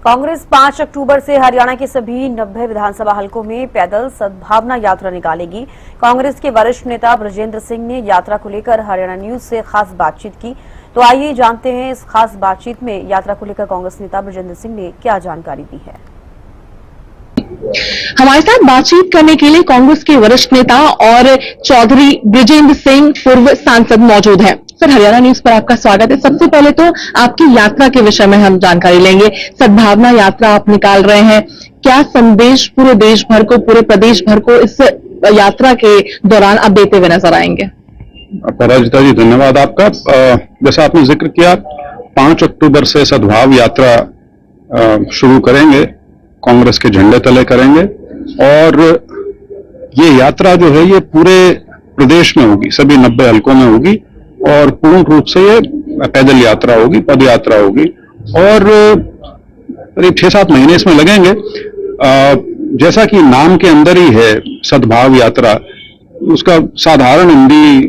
कांग्रेस 5 अक्टूबर से हरियाणा के सभी 90 विधानसभा हलकों में पैदल सद्भावना यात्रा निकालेगी। कांग्रेस के वरिष्ठ नेता ब्रजेंद्र सिंह ने यात्रा को लेकर हरियाणा न्यूज से खास बातचीत की। तो आइए जानते हैं इस खास बातचीत में यात्रा को लेकर कांग्रेस नेता ब्रजेंद्र सिंह ने क्या जानकारी दी है। हमारे साथ बातचीत करने के लिए कांग्रेस के वरिष्ठ नेता और चौधरी ब्रजेंद्र सिंह पूर्व सांसद मौजूद हैं। सर, हरियाणा न्यूज पर आपका स्वागत है। सबसे पहले तो आपकी यात्रा के विषय में हम जानकारी लेंगे। सद्भावना यात्रा आप निकाल रहे हैं, क्या संदेश पूरे देश भर को, पूरे प्रदेश भर को इस यात्रा के दौरान आप देते हुए नजर आएंगे? पराजिता जी, धन्यवाद आपका। जैसा आपने जिक्र किया, 5 अक्टूबर से सद्भाव यात्रा शुरू करेंगे, कांग्रेस के झंडे तले करेंगे और ये यात्रा जो है ये पूरे प्रदेश में होगी, सभी 90 हलकों में होगी और पूर्ण रूप से ये पैदल यात्रा होगी, पद यात्रा होगी और करीब 6-7 महीने इसमें लगेंगे। जैसा कि नाम के अंदर ही है सद्भाव यात्रा, उसका साधारण हिंदी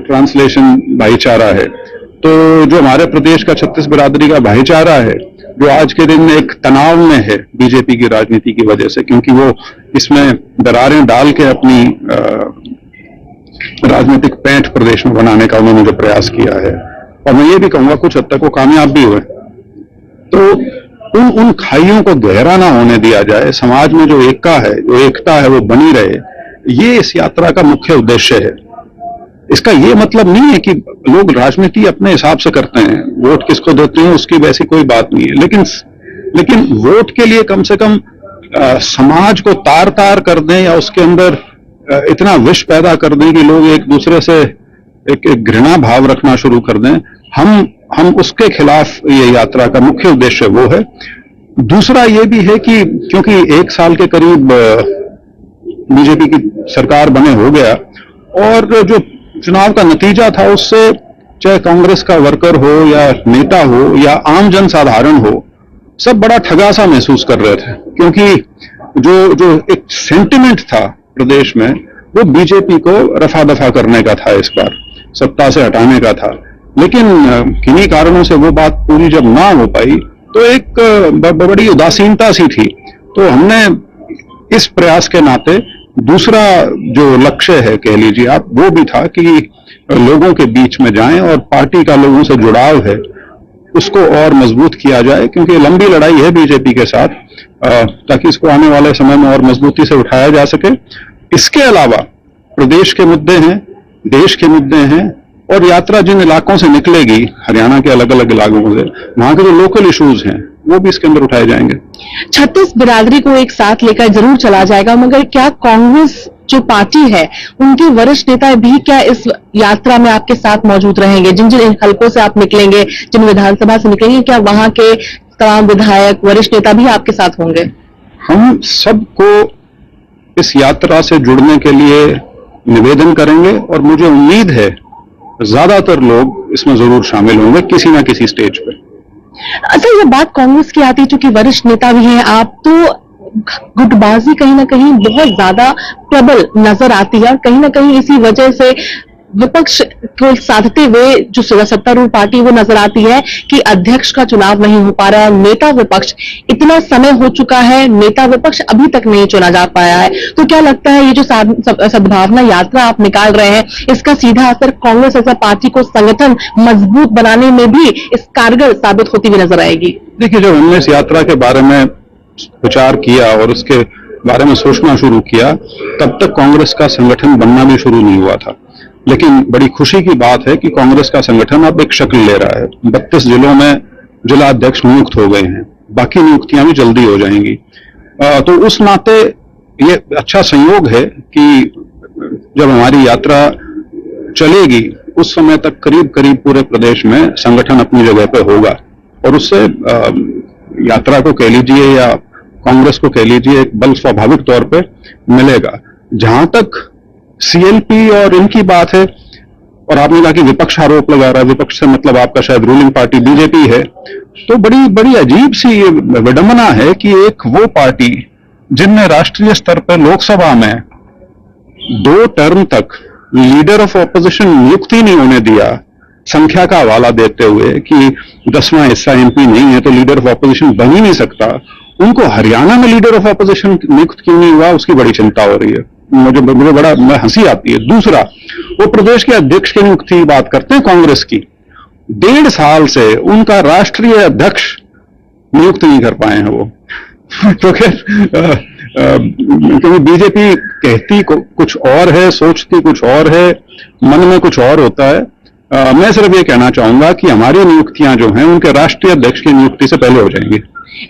ट्रांसलेशन भाईचारा है। तो जो हमारे प्रदेश का 36 बिरादरी का भाईचारा है, जो आज के दिन एक तनाव में है बीजेपी की राजनीति की वजह से, क्योंकि वो इसमें दरारें डाल के अपनी राजनीतिक पैंठ प्रदेश में बनाने का उन्होंने जो प्रयास किया है, और मैं ये भी कहूंगा कुछ हद तक वो कामयाब भी हुए। तो उन खाइयों को गहरा ना होने दिया जाए, समाज में जो एकता है वो बनी रहे, ये इस यात्रा का मुख्य उद्देश्य है। इसका ये मतलब नहीं है कि लोग राजनीति अपने हिसाब से करते हैं, वोट किसको देते हैं उसकी वैसी कोई बात नहीं है, लेकिन वोट के लिए कम से कम समाज को तार तार कर दें या उसके अंदर इतना विष पैदा कर दें कि लोग एक दूसरे से एक घृणा भाव रखना शुरू कर दें, हम उसके खिलाफ ये यात्रा का मुख्य उद्देश्य वो है। दूसरा ये भी है कि क्योंकि 1 साल के करीब बीजेपी की सरकार बने हो गया और जो चुनाव का नतीजा था उससे चाहे कांग्रेस का वर्कर हो या नेता हो या आम जन साधारण हो, सब बड़ा ठगा सा महसूस कर रहे थे, क्योंकि जो एक सेंटिमेंट था प्रदेश में वो बीजेपी को रफा दफा करने का था, इस बार सत्ता से हटाने का था। लेकिन किन्हीं कारणों से वो बात पूरी जब ना हो पाई तो एक बड़ी उदासीनता सी थी। तो हमने इस प्रयास के नाते दूसरा जो लक्ष्य है, कह लीजिए आप, वो भी था कि लोगों के बीच में जाएं और पार्टी का लोगों से जुड़ाव है उसको और मजबूत किया जाए, क्योंकि लंबी लड़ाई है बीजेपी के साथ, ताकि इसको आने वाले समय में और मजबूती से उठाया जा सके। इसके अलावा प्रदेश के मुद्दे हैं, देश के मुद्दे हैं और यात्रा जिन इलाकों से निकलेगी, हरियाणा के अलग अलग इलाकों से, वहां के जो लोकल इश्यूज हैं वो भी इसके अंदर उठाए जाएंगे। 36 बिरादरी को एक साथ लेकर जरूर चला जाएगा, मगर क्या कांग्रेस जो पार्टी है उनके वरिष्ठ नेता भी क्या इस यात्रा में आपके साथ मौजूद रहेंगे? जिन जिन हलकों से आप निकलेंगे, जिन विधानसभा से निकलेंगे, क्या वहां के तमाम विधायक, वरिष्ठ नेता भी आपके साथ होंगे? हम सबको इस यात्रा से जुड़ने के लिए निवेदन करेंगे और मुझे उम्मीद है ज्यादातर लोग इसमें जरूर शामिल होंगे किसी ना किसी स्टेज पे। अच्छा, ये बात कांग्रेस की आती है, चूंकि वरिष्ठ नेता भी हैं आप, तो गुटबाजी कहीं ना कहीं बहुत ज्यादा प्रबल नजर आती है और कहीं ना कहीं इसी वजह से विपक्ष को साधते हुए जो सत्तारूढ़ पार्टी वो नजर आती है कि अध्यक्ष का चुनाव नहीं हो पा रहा है, नेता विपक्ष इतना समय हो चुका है, नेता विपक्ष अभी तक नहीं चुना जा पाया है। तो क्या लगता है ये जो सद्भावना यात्रा आप निकाल रहे हैं, इसका सीधा असर कांग्रेस ऐसा पार्टी को संगठन मजबूत बनाने में भी इस कारगर साबित होती हुई नजर आएगी? देखिए, जब हमने इस यात्रा के बारे में विचार किया और उसके बारे में सोचना शुरू किया, तब तक कांग्रेस का संगठन बनना भी शुरू नहीं हुआ था। लेकिन बड़ी खुशी की बात है कि कांग्रेस का संगठन अब एक शक्ल ले रहा है। 32 जिलों में जिला अध्यक्ष नियुक्त हो गए हैं, बाकी नियुक्तियां भी जल्दी हो जाएंगी। तो उस नाते ये अच्छा संयोग है कि जब हमारी यात्रा चलेगी उस समय तक करीब करीब पूरे प्रदेश में संगठन अपनी जगह पे होगा और उससे यात्रा को कह लीजिए या कांग्रेस को कह लीजिए एक बल स्वाभाविक तौर पे मिलेगा। जहां तक सीएलपी और इनकी बात है, और आपने कहा कि विपक्ष आरोप लगा रहा है, विपक्ष से मतलब आपका शायद रूलिंग पार्टी बीजेपी है, तो बड़ी अजीब सी विडंबना है कि एक वो पार्टी जिनने राष्ट्रीय स्तर पर लोकसभा में 2 टर्म तक लीडर ऑफ ऑपोजिशन नियुक्त ही नहीं होने दिया, संख्या का हवाला देते हुए कि 10वां हिस्सा एमपी नहीं है तो लीडर ऑफ ऑपोजिशन बन ही नहीं सकता, उनको हरियाणा में लीडर ऑफ ऑपोजिशन नियुक्त क्यों नहीं हुआ, उसकी बड़ी चिंता हो रही है। मुझे बड़ा हंसी आती है। दूसरा, वो प्रदेश के अध्यक्ष की नियुक्ति की बात करते हैं कांग्रेस की, 1.5 साल से उनका राष्ट्रीय अध्यक्ष नियुक्त नहीं कर पाए हैं वो। तो क्योंकि बीजेपी कहती कुछ और है, सोचती कुछ और है, मन में कुछ और होता है। मैं सिर्फ ये कहना चाहूंगा कि हमारी नियुक्तियां जो हैं उनके राष्ट्रीय अध्यक्ष की नियुक्ति से पहले हो जाएंगी।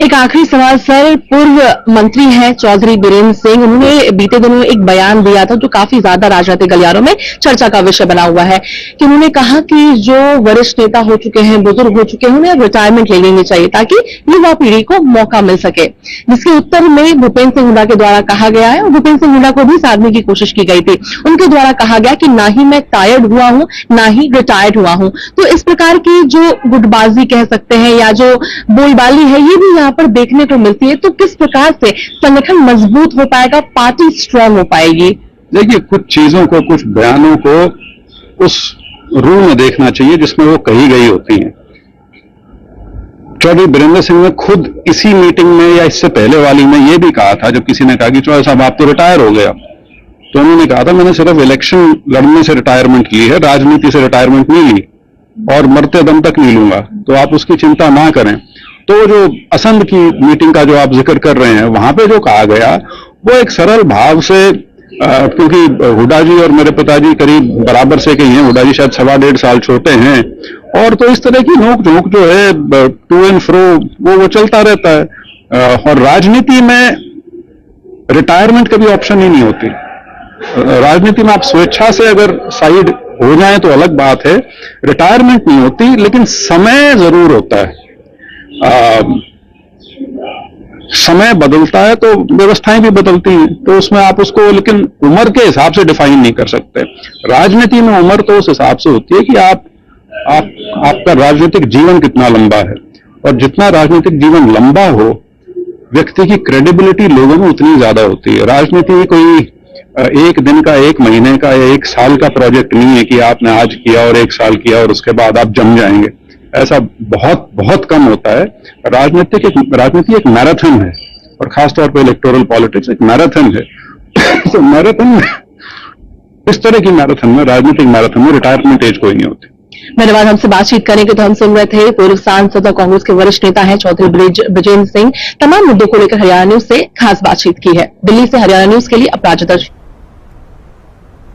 एक आखिरी सवाल सर, पूर्व मंत्री हैं चौधरी बीरेन्द्र सिंह, उन्होंने बीते दिनों एक बयान दिया था जो काफी ज्यादा राजनीतिक गलियारों में चर्चा का विषय बना हुआ है कि उन्होंने कहा कि जो वरिष्ठ नेता हो चुके हैं, बुजुर्ग हो चुके हैं, उन्हें रिटायरमेंट ले लेनी चाहिए ताकि युवा पीढ़ी को मौका मिल सके, जिसके उत्तर में भूपेन्द्र सिंह हुड्डा के द्वारा कहा गया है, और भूपेन्द्र सिंह हुड्डा को भी साधने की कोशिश की गई थी, उनके द्वारा कहा गया कि ना ही मैं टायर्ड हुआ हूं ना ही रिटायर्ड हुआ हूं। तो इस प्रकार की जो गुटबाजी कह सकते हैं या जो बोलबाली है, ये भी यहाँ पर देखने को मिलती है। तो किस प्रकार से संगठन मजबूत हो पाएगा, पार्टी स्ट्रांग हो पाएगी? देखिए, कुछ चीजों को, कुछ बयानों को उस रूप में देखना चाहिए जिसमें वो कही गई होती हैं। चौधरी बीरेन्द्र सिंह ने खुद इसी मीटिंग में या इससे पहले वाली में ये भी कहा था, जब किसी ने कहा कि चौधरी साहब आप तो रिटायर हो गया, तो उन्होंने कहा था मैंने सिर्फ इलेक्शन लड़ने से रिटायरमेंट ली है, राजनीति से रिटायरमेंट नहीं ली और मरते दम तक नहीं लूंगा, तो आप उसकी चिंता ना करें। तो जो असंध की मीटिंग का जो आप जिक्र कर रहे हैं, वहां पे जो कहा गया वो एक सरल भाव से, क्योंकि हुड्डा जी और मेरे पिताजी करीब बराबर से के ही हैं, हुड्डा जी शायद 1.25 साल छोटे हैं, और तो इस तरह की नोक झोंक जो है टू एंड फ्रो वो चलता रहता है। और राजनीति में रिटायरमेंट कभी ऑप्शन ही नहीं होती। राजनीति में आप स्वेच्छा से अगर साइड हो जाएं तो अलग बात है, रिटायरमेंट नहीं होती, लेकिन समय जरूर होता है। समय बदलता है तो व्यवस्थाएं भी बदलती हैं, तो उसमें आप उसको लेकिन उम्र के हिसाब से डिफाइन नहीं कर सकते। राजनीति में उम्र तो उस हिसाब से होती है कि आपका राजनीतिक जीवन कितना लंबा है, और जितना राजनीतिक जीवन लंबा हो, व्यक्ति की क्रेडिबिलिटी लोगों में उतनी ज्यादा होती है। राजनीति कोई एक दिन का, एक महीने का या एक साल का प्रोजेक्ट नहीं है कि आपने आज किया और 1 साल किया और उसके बाद आप जम जाएंगे, ऐसा बहुत बहुत कम होता है। राजनीति एक मैराथन है, और खासतौर पर इलेक्टोरल पॉलिटिक्स एक मैराथन है। तो मैराथन में, इस तरह की मैराथन में, राजनीतिक मैराथन में रिटायरमेंट एज कोई नहीं होती। धन्यवाद। हमसे बातचीत करने के तो हम सुन रहे थे पूर्व सांसद और कांग्रेस के वरिष्ठ नेता हैं चौधरी ब्रजेंद्र सिंह। तमाम मुद्दों को लेकर हरियाणा न्यूज से खास बातचीत की है। दिल्ली से हरियाणा न्यूज के लिए अपराजिता।